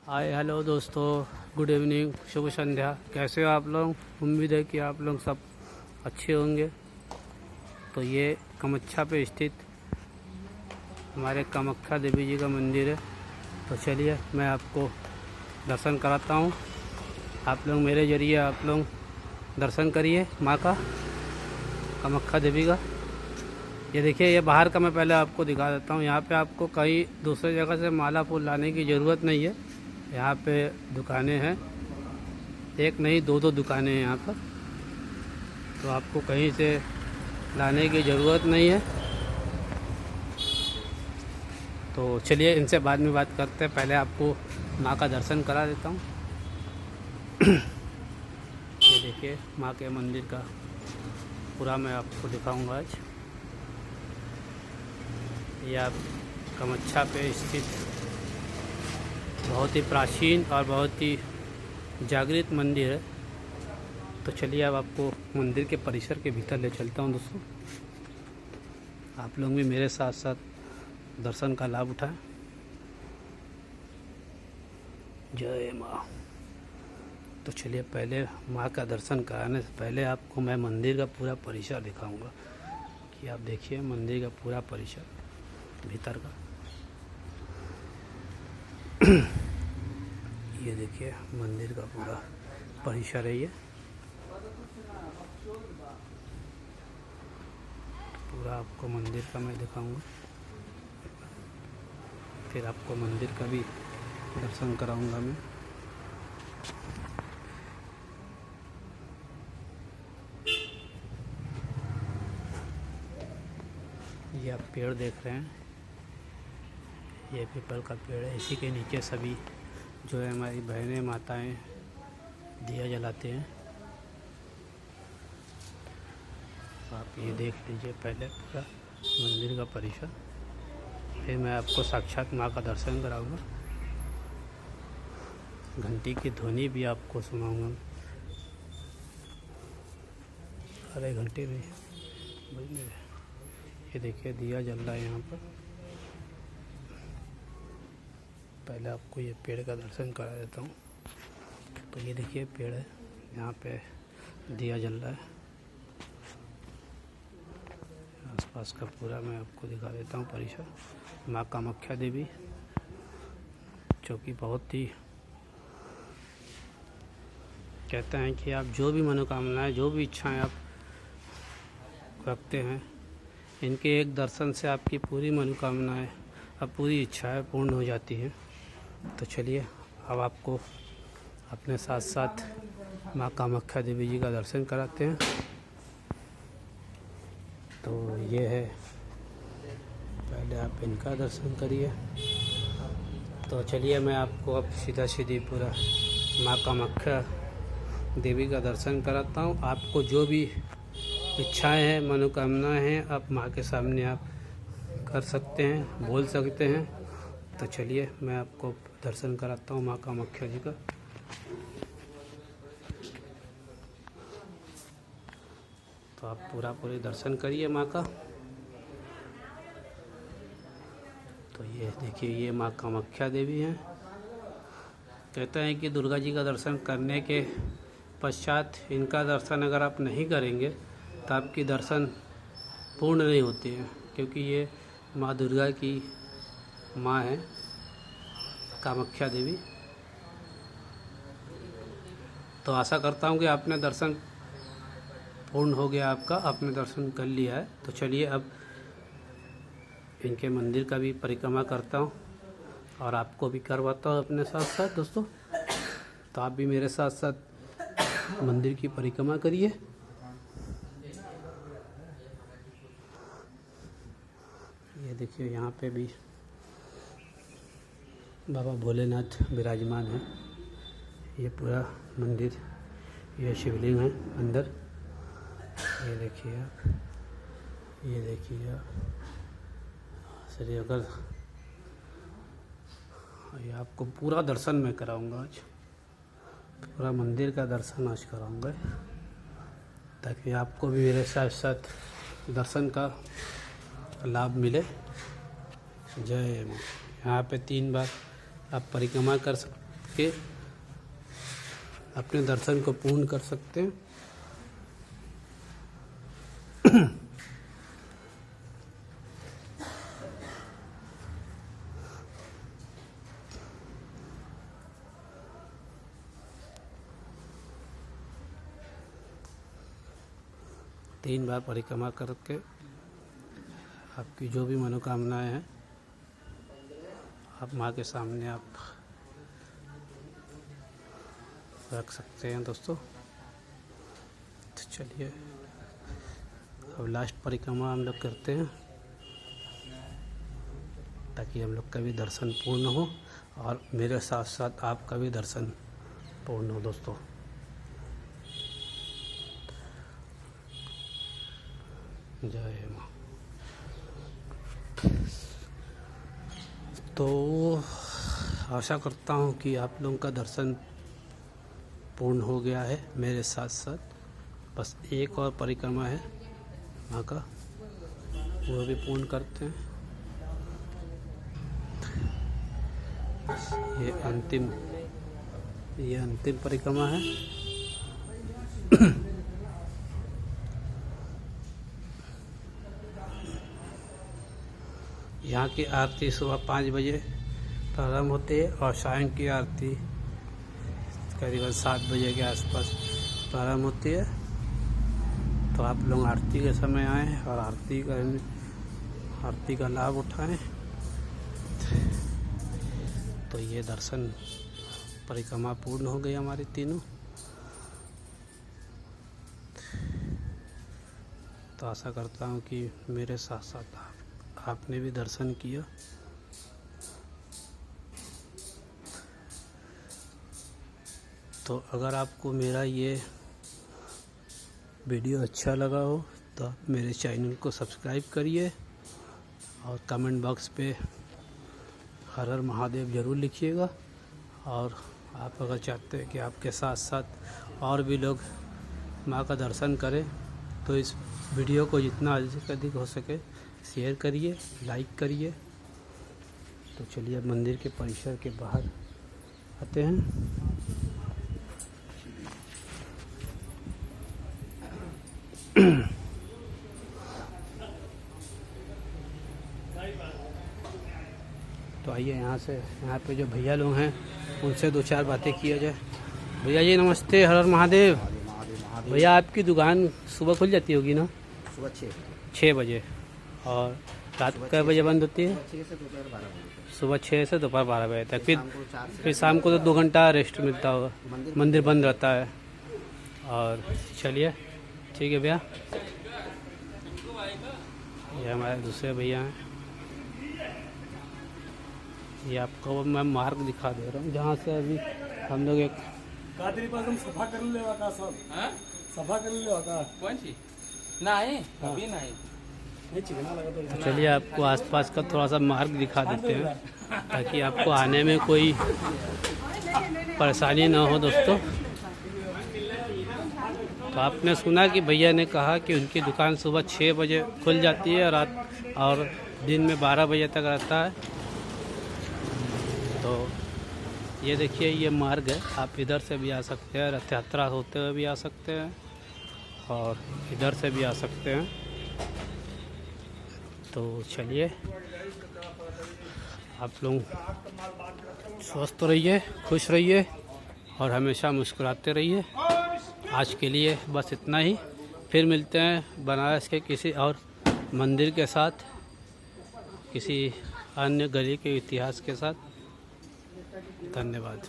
Hi hello दोस्तों, good evening, शुभ संध्या। कैसे हो आप लोग? उम्मीद है कि आप लोग सब अच्छे होंगे। तो ये कामाख्या पे स्थित हमारे कामाख्या देवी जी का मंदिर है। तो चलिए मैं आपको दर्शन कराता हूँ। आप लोग मेरे ज़रिए आप लोग दर्शन करिए माँ का, कामाख्या देवी का। ये देखिए, ये बाहर का मैं पहले आपको दिखा देता हूँ। यहाँ पे आपको कहीं दूसरी जगह से माला फूल लाने की ज़रूरत नहीं है। यहाँ पे दुकानें हैं, एक नहीं दो दुकानें हैं यहाँ पर। तो आपको कहीं से लाने की ज़रूरत नहीं है। तो चलिए इनसे बाद में बात करते हैं, पहले आपको माँ का दर्शन करा देता हूँ। ये देखिए माँ के मंदिर का पूरा मैं आपको दिखाऊंगा आज। ये आप कामाख्या पे स्थित बहुत ही प्राचीन और बहुत ही जागृत मंदिर है। तो चलिए अब आपको मंदिर के परिसर के भीतर ले चलता हूँ दोस्तों। आप लोग भी मेरे साथ साथ दर्शन का लाभ उठाएं। जय माँ। तो चलिए पहले माँ का दर्शन कराने से पहले आपको मैं मंदिर का पूरा परिसर दिखाऊंगा कि आप देखिए मंदिर का पूरा परिसर भीतर का। ये देखिए मंदिर का पूरा परिसर है। ये पूरा आपको मंदिर का मैं दिखाऊंगा, फिर आपको मंदिर का भी दर्शन कराऊंगा मैं। ये आप पेड़ देख रहे हैं, ये पीपल का पेड़ है। इसी के नीचे सभी जो है हमारी बहनें माताएं दिया जलाते हैं। आप ये देख लीजिए पहले पूरा मंदिर का परिसर, फिर मैं आपको साक्षात माँ का दर्शन कराऊंगा। घंटी की ध्वनि भी आपको सुनाऊंगा। अरे घंटी नहीं, ये देखिए दिया जल रहा है यहाँ पर। पहले आपको ये पेड़ का दर्शन करा देता हूँ। तो ये देखिए पेड़ है, यहाँ पे दिया जल रहा है। आसपास का पूरा मैं आपको दिखा देता हूँ परिसर। माँ कामाख्या देवी जो कि बहुत ही कहते हैं कि आप जो भी मनोकामनाएं, जो भी इच्छाएं आप रखते हैं, इनके एक दर्शन से आपकी पूरी मनोकामनाएं और पूरी इच्छाएं पूर्ण हो जाती हैं। तो चलिए अब आपको अपने साथ साथ माँ कामाख्या देवी जी का दर्शन कराते हैं। तो ये है, पहले आप इनका दर्शन करिए। तो चलिए मैं आपको अब सीधी पूरा माँ कामाख्या देवी का दर्शन कराता हूँ। आपको जो भी इच्छाएं हैं, मनोकामनाएं हैं, आप माँ के सामने आप कर सकते हैं, बोल सकते हैं। तो चलिए मैं आपको दर्शन कराता हूँ माँ कामाख्या जी का। तो आप पूरे दर्शन करिए माँ का। तो ये देखिए, ये माँ कामाख्या देवी हैं। कहते हैं कि दुर्गा जी का दर्शन करने के पश्चात इनका दर्शन अगर आप नहीं करेंगे तो आपकी दर्शन पूर्ण नहीं होते हैं, क्योंकि ये माँ दुर्गा की माँ है, कामाख्या देवी। तो आशा करता हूँ कि आपने दर्शन पूर्ण हो गया, आपने दर्शन कर लिया है। तो चलिए अब इनके मंदिर का भी परिक्रमा करता हूँ और आपको भी करवाता हूँ अपने साथ साथ दोस्तों। तो आप भी मेरे साथ साथ मंदिर की परिक्रमा करिए। ये देखिए यहाँ पे भी बाबा भोलेनाथ विराजमान है। ये पूरा मंदिर, ये शिवलिंग है अंदर। ये देखिए आप, ये देखिए आप चलिए, अगर ये आपको पूरा दर्शन मैं कराऊंगा आज, पूरा मंदिर का दर्शन आज कराऊंगा, ताकि आपको भी मेरे साथ साथ दर्शन का लाभ मिले। जय माँ। यहाँ पे 3 बार आप परिक्रमा कर के अपने दर्शन को पूर्ण कर सकते हैं। तीन बार परिक्रमा करके आपकी जो भी मनोकामनाएं हैं आप माँ के सामने आप रख सकते हैं दोस्तों। तो चलिए अब लास्ट परिक्रमा हम लोग करते हैं ताकि हम लोग का भी दर्शन पूर्ण हो और मेरे साथ साथ आपका भी दर्शन पूर्ण हो दोस्तों। जय माँ। तो आशा करता हूँ कि आप लोगों का दर्शन पूर्ण हो गया है मेरे साथ साथ। बस एक और परिक्रमा है माँ का, वो भी पूर्ण करते हैं। ये अंतिम परिक्रमा है। यहाँ की आरती सुबह 5 बजे प्रारंभ होती है और शाम की आरती करीबन 7 बजे के आसपास प्रारंभ होती है। तो आप लोग आरती के समय आएँ और आरती का लाभ उठाएं। तो ये दर्शन परिक्रमा पूर्ण हो गई हमारी तीनों। तो आशा करता हूँ कि मेरे साथ साथ आपने भी दर्शन किया। तो अगर आपको मेरा ये वीडियो अच्छा लगा हो तो आप मेरे चैनल को सब्सक्राइब करिए और कमेंट बॉक्स पे हर हर महादेव ज़रूर लिखिएगा। और आप अगर चाहते हैं कि आपके साथ साथ और भी लोग माँ का दर्शन करें तो इस वीडियो को जितना अधिक से अधिक हो सके शेयर करिए, लाइक करिए। तो चलिए अब मंदिर के परिसर के बाहर आते हैं। तो आइए यहाँ पे जो भैया लोग हैं उनसे 2-4 बातें किया जाए। भैया जी नमस्ते, हर हर महादेव। भैया आपकी दुकान सुबह खुल जाती होगी ना? सुबह 6 बजे। और रात कै बजे बंद होती है? सुबह 6 से दोपहर 12 बजे तक। फिर शाम को तो 2 घंटा रेस्ट मिलता होगा, मंदिर बंद रहता है। और चलिए ठीक है भैया। ये हमारे दूसरे भैया हैं। ये आपको मैं मार्ग दिखा दे रहा हूँ जहाँ से अभी हम लोग एक सफा कर ले होता सब। सफा कर ले होता कौन सी नहीं अभी नहीं। चलिए आपको आसपास का थोड़ा सा मार्ग दिखा देते हैं ताकि आपको आने में कोई परेशानी ना हो दोस्तों। तो आपने सुना कि भैया ने कहा कि उनकी दुकान सुबह 6 बजे खुल जाती है और दिन में 12 बजे तक रहता है। तो ये देखिए ये मार्ग है, आप इधर से भी आ सकते हैं, रथ यात्रा होते हुए भी आ सकते हैं और इधर से भी आ सकते हैं। तो चलिए आप लोग स्वस्थ रहिए, खुश रहिए और हमेशा मुस्कुराते रहिए। आज के लिए बस इतना ही। फिर मिलते हैं बनारस के किसी और मंदिर के साथ, किसी अन्य गली के इतिहास के साथ। धन्यवाद।